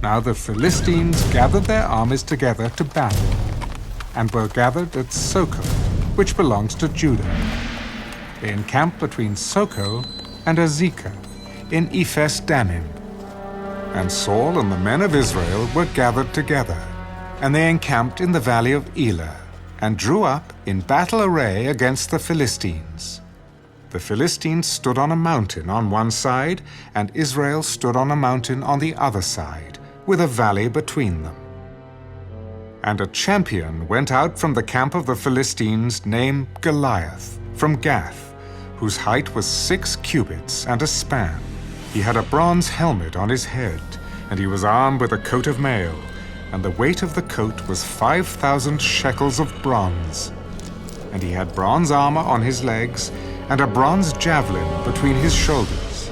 Now the Philistines gathered their armies together to battle, and were gathered at Socoh, which belongs to Judah. They encamped between Socoh and Azekah in Ephes Dammim. And Saul and the men of Israel were gathered together, and they encamped in the valley of Elah, and drew up in battle array against the Philistines. The Philistines stood on a mountain on one side, and Israel stood on a mountain on the other side, with a valley between them. And a champion went out from the camp of the Philistines named Goliath, from Gath, whose height was 6 cubits and a span. He had a bronze helmet on his head, and he was armed with a coat of mail, and the weight of the coat was 5,000 shekels of bronze. And he had bronze armor on his legs, and a bronze javelin between his shoulders.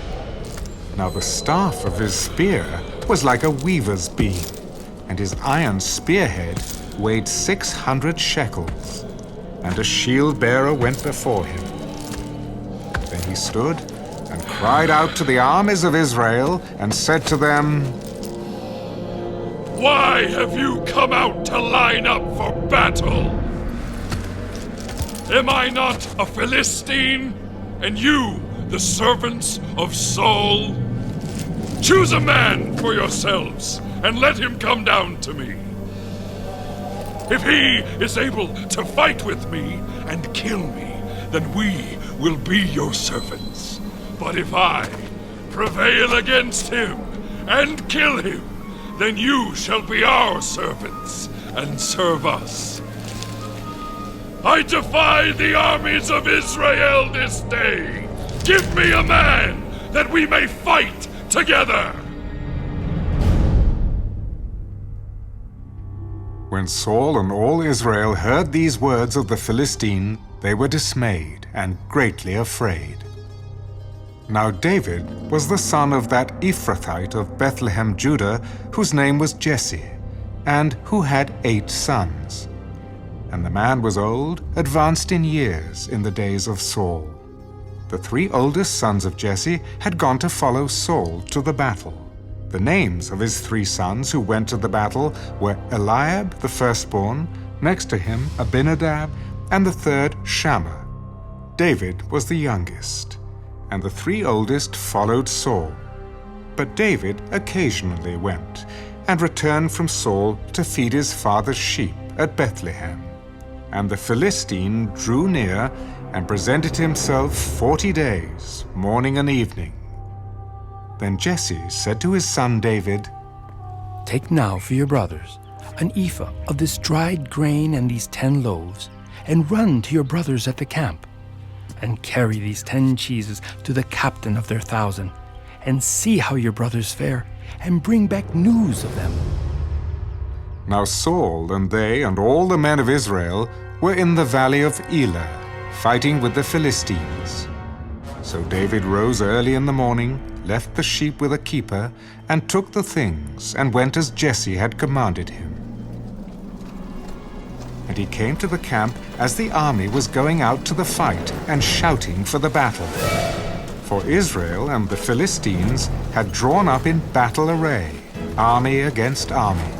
Now the staff of his spear was like a weaver's beam, and his iron spearhead weighed 600 shekels. And a shield-bearer went before him. Then he stood and cried out to the armies of Israel and said to them, "Why have you come out to line up for battle? Am I not a Philistine, and you the servants of Saul? Choose a man for yourselves, and let him come down to me. If he is able to fight with me and kill me, then we will be your servants. But if I prevail against him and kill him, then you shall be our servants and serve us. I defy the armies of Israel this day. Give me a man that we may fight together." When Saul and all Israel heard these words of the Philistine, they were dismayed and greatly afraid. Now David was the son of that Ephrathite of Bethlehem, Judah, whose name was Jesse, and who had 8 sons. And the man was old, advanced in years in the days of Saul. The 3 oldest sons of Jesse had gone to follow Saul to the battle. The names of his 3 sons who went to the battle were Eliab the firstborn, next to him Abinadab, and the third Shammah. David was the youngest, and the 3 oldest followed Saul. But David occasionally went, and returned from Saul to feed his father's sheep at Bethlehem. And the Philistine drew near and presented himself 40 days, morning and evening. Then Jesse said to his son David, "Take now for your brothers an ephah of this dried grain and these 10 loaves, and run to your brothers at the camp, and carry these 10 cheeses to the captain of their 1,000, and see how your brothers fare, and bring back news of them." Now Saul and they and all the men of Israel were in the valley of Elah, fighting with the Philistines. So David rose early in the morning, left the sheep with a keeper, and took the things, and went as Jesse had commanded him. And he came to the camp as the army was going out to the fight and shouting for the battle. For Israel and the Philistines had drawn up in battle array, army against army.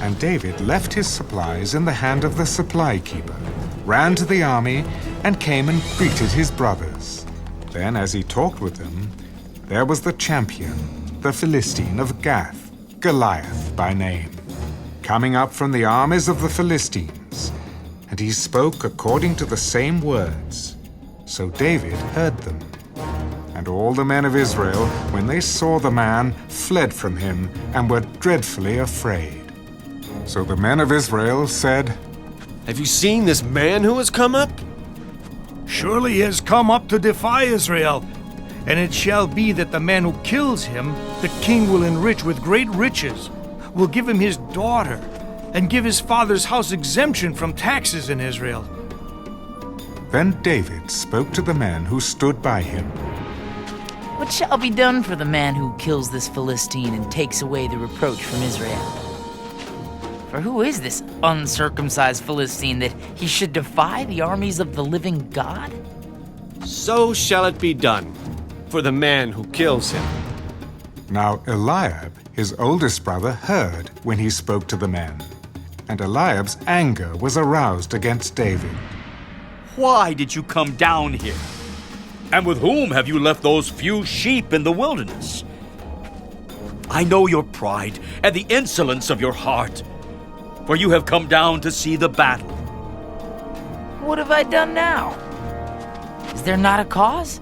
And David left his supplies in the hand of the supply keeper, ran to the army, and came and greeted his brothers. Then, as he talked with them, there was the champion, the Philistine of Gath, Goliath by name, coming up from the armies of the Philistines, and he spoke according to the same words. So David heard them. And all the men of Israel, when they saw the man, fled from him and were dreadfully afraid. So the men of Israel said, "Have you seen this man who has come up? Surely he has come up to defy Israel. And it shall be that the man who kills him, the king will enrich with great riches, will give him his daughter, and give his father's house exemption from taxes in Israel." Then David spoke to the men who stood by him. "What shall be done for the man who kills this Philistine and takes away the reproach from Israel? For who is this uncircumcised Philistine that he should defy the armies of the living God?" So shall it be done for the man who kills him." Now Eliab, his oldest brother, heard when he spoke to the men, and Eliab's anger was aroused against David. Why did you come down here? And with whom have you left those few sheep in the wilderness? I know your pride and the insolence of your heart, for you have come down to see the battle. What have I done now? Is there not a cause?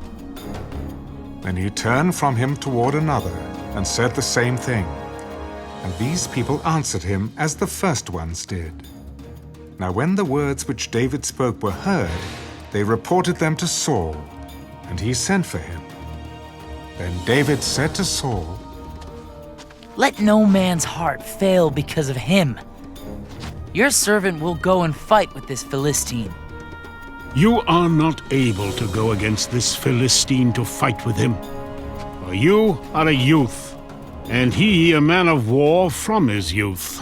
Then he turned from him toward another and said the same thing. And these people answered him as the first ones did. Now when the words which David spoke were heard, they reported them to Saul, and he sent for him. Then David said to Saul, Let no man's heart fail because of him. Your servant will go and fight with this Philistine. You are not able to go against this Philistine to fight with him. For you are a youth, and he a man of war from his youth.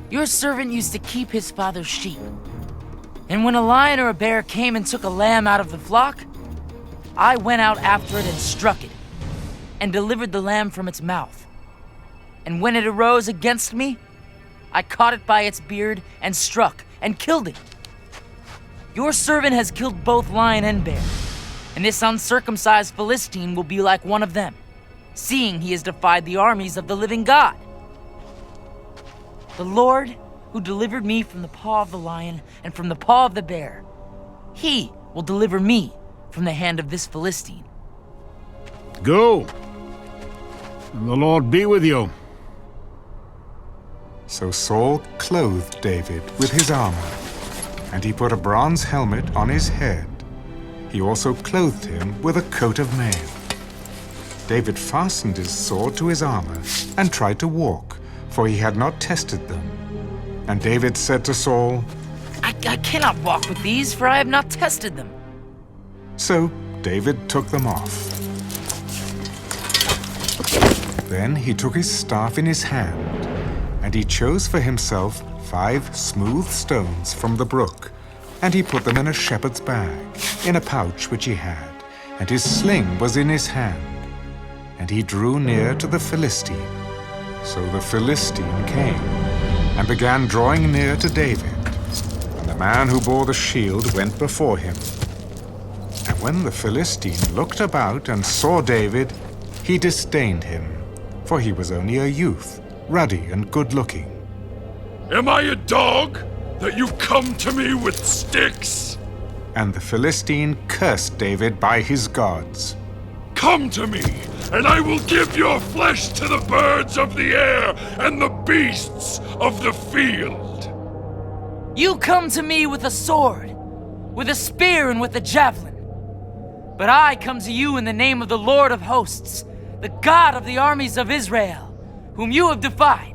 Your servant used to keep his father's sheep. And when a lion or a bear came and took a lamb out of the flock, I went out after it and struck it, and delivered the lamb from its mouth. And when it arose against me, I caught it by its beard and struck and killed it. Your servant has killed both lion and bear, and this uncircumcised Philistine will be like one of them, seeing he has defied the armies of the living God. The Lord, who delivered me from the paw of the lion and from the paw of the bear, he will deliver me from the hand of this Philistine. Go, and the Lord be with you. So Saul clothed David with his armor, and he put a bronze helmet on his head. He also clothed him with a coat of mail. David fastened his sword to his armor and tried to walk, for he had not tested them. And David said to Saul, I cannot walk with these, for I have not tested them. So David took them off. Then he took his staff in his hand, and he chose for himself 5 smooth stones from the brook, and he put them in a shepherd's bag, in a pouch which he had, and his sling was in his hand. And he drew near to the Philistine. So the Philistine came, and began drawing near to David, and the man who bore the shield went before him. And when the Philistine looked about and saw David, he disdained him, for he was only a youth, ruddy and good-looking. Am I a dog that you come to me with sticks? And the Philistine cursed David by his gods. Come to me, and I will give your flesh to the birds of the air and the beasts of the field. You come to me with a sword, with a spear and with a javelin. But I come to you in the name of the Lord of hosts, the God of the armies of Israel, whom you have defied.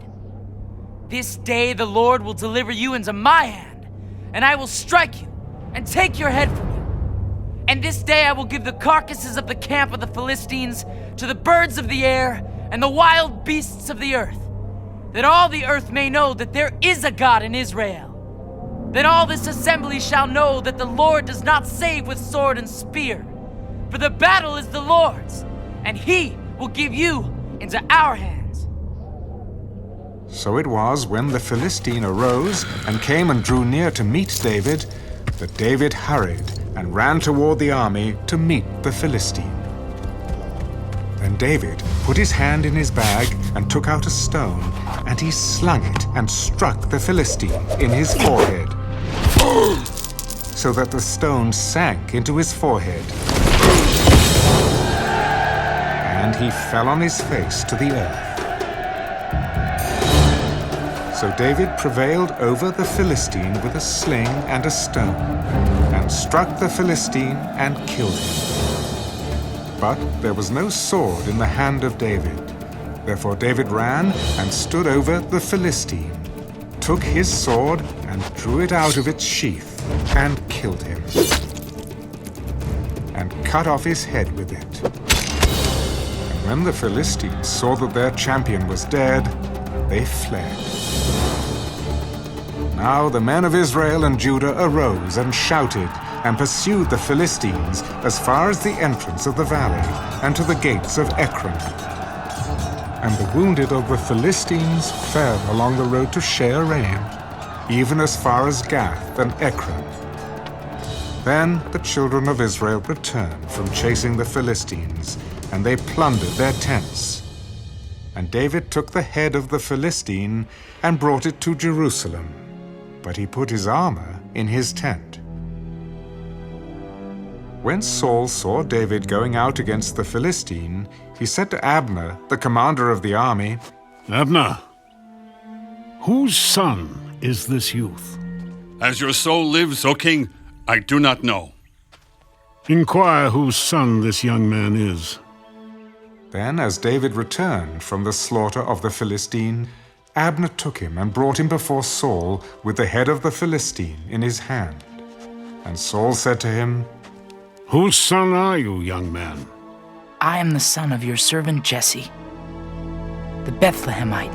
This day the Lord will deliver you into my hand, and I will strike you and take your head from you. And this day I will give the carcasses of the camp of the Philistines to the birds of the air and the wild beasts of the earth, that all the earth may know that there is a God in Israel. Then all this assembly shall know that the Lord does not save with sword and spear, for the battle is the Lord's, and he will give you into our hands. So it was when the Philistine arose and came and drew near to meet David, that David hurried and ran toward the army to meet the Philistine. Then David put his hand in his bag and took out a stone, and he slung it and struck the Philistine in his forehead, so that the stone sank into his forehead, and he fell on his face to the earth. So David prevailed over the Philistine with a sling and a stone, and struck the Philistine and killed him. But there was no sword in the hand of David. Therefore David ran and stood over the Philistine, took his sword and drew it out of its sheath, and killed him, and cut off his head with it. And when the Philistines saw that their champion was dead, they fled. Now the men of Israel and Judah arose and shouted and pursued the Philistines as far as the entrance of the valley and to the gates of Ekron. and the wounded of the Philistines fell along the road to Shaaraim, even as far as Gath and Ekron. Then the children of Israel returned from chasing the Philistines, and they plundered their tents. And David took the head of the Philistine and brought it to Jerusalem, but he put his armor in his tent. When Saul saw David going out against the Philistine, he said to Abner, the commander of the army, Abner, whose son is this youth? As your soul lives, O king, I do not know. Inquire whose son this young man is. Then, as David returned from the slaughter of the Philistine, Abner took him and brought him before Saul with the head of the Philistine in his hand. And Saul said to him, Whose son are you, young man? I am the son of your servant Jesse, the Bethlehemite,